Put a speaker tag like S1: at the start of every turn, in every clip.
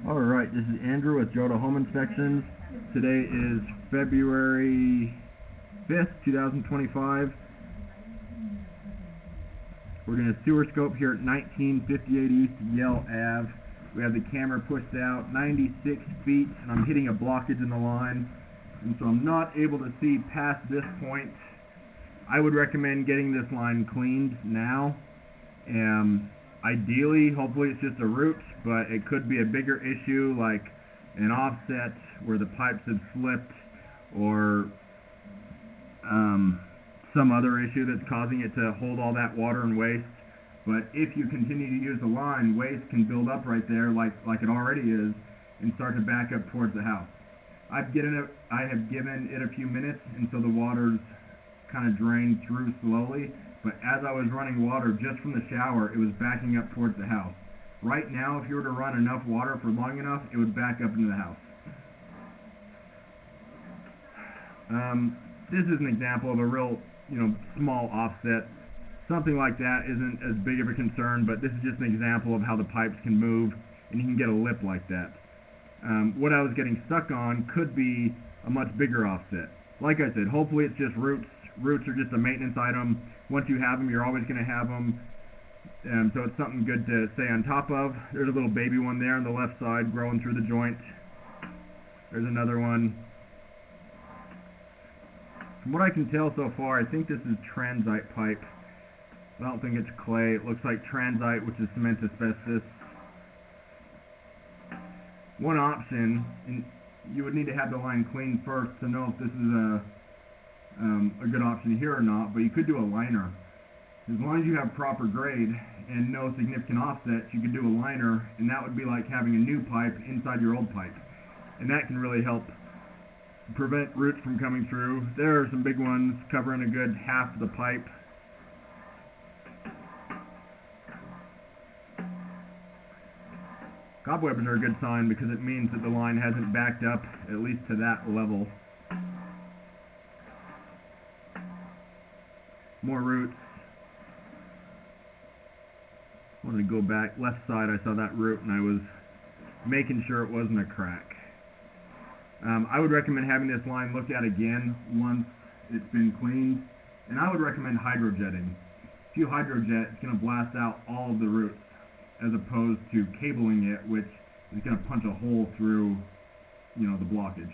S1: Alright, this is Andrew with Joda Home Inspections. Today is February 5th, 2025. We're going to sewer scope here at 1958 East Yale Ave. We have the camera pushed out 96 feet, and I'm hitting a blockage in the line, and so I'm not able to see past this point. I would recommend getting this line cleaned now. Ideally, hopefully it's just a root, but it could be a bigger issue like an offset where the pipes have slipped, or some other issue that's causing it to hold all that water and waste. But if you continue to use the line, waste can build up right there like it already is and start to back up towards the house. I have given it a few minutes until the water's kind of drained through slowly. But as I was running water just from the shower, it was backing up towards the house. Right now, if you were to run enough water for long enough, it would back up into the house. This is an example of a real, small offset. Something like that isn't as big of a concern, but this is just an example of how the pipes can move, and you can get a lip like that. What I was getting stuck on could be a much bigger offset. Like I said, hopefully it's just roots. Roots are just a maintenance item. Once you have them, you're always going to have them. So it's something good to stay on top of. There's a little baby one there on the left side growing through the joint. There's another one. From what I can tell so far, I think this is transite pipe. I don't think it's clay. It looks like transite, which is cement asbestos. One option, and you would need to have the line cleaned first to know if this is a good option here or not, but you could do a liner. As long as you have proper grade and no significant offsets, you could do a liner, and that would be like having a new pipe inside your old pipe. And that can really help prevent roots from coming through. There are some big ones covering a good half of the pipe. Cobwebs are a good sign because it means that the line hasn't backed up, at least to that level. More roots. I wanted to go back. Left side, I saw that root, and I was making sure it wasn't a crack. I would recommend having this line looked at again once it's been cleaned, and I would recommend hydrojetting. If you hydrojet, it's going to blast out all of the roots, as opposed to cabling it, which is going to punch a hole through, the blockage.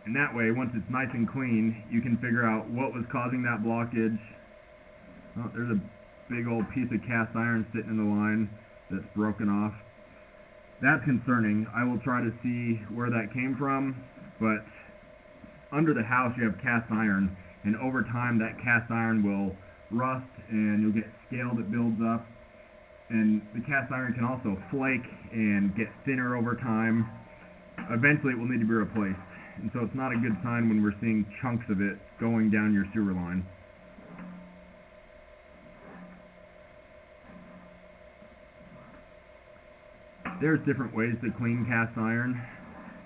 S1: And that way, once it's nice and clean, you can figure out what was causing that blockage. Oh, there's a big old piece of cast iron sitting in the line that's broken off. That's concerning. I will try to see where that came from, but under the house you have cast iron, and over time that cast iron will rust and you'll get scale that builds up, and the cast iron can also flake and get thinner over time. Eventually it will need to be replaced. And so it's not a good sign when we're seeing chunks of it going down your sewer line. There's different ways to clean cast iron.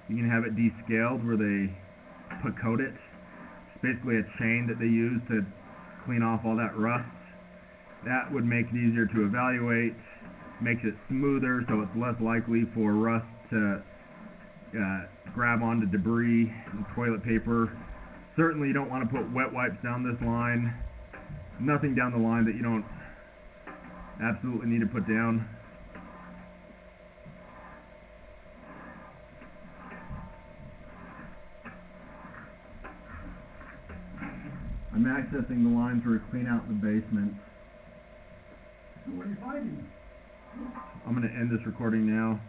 S1: You can have it descaled where they coat it. It's basically a chain that they use to clean off all that rust. That would make it easier to evaluate, makes it smoother so it's less likely for rust to grab onto debris and toilet paper. Certainly you don't want to put wet wipes down this line. Nothing down the line that you don't absolutely need to put down. I'm accessing the line to clean out the basement.
S2: So what are you finding?
S1: I'm going to end this recording now.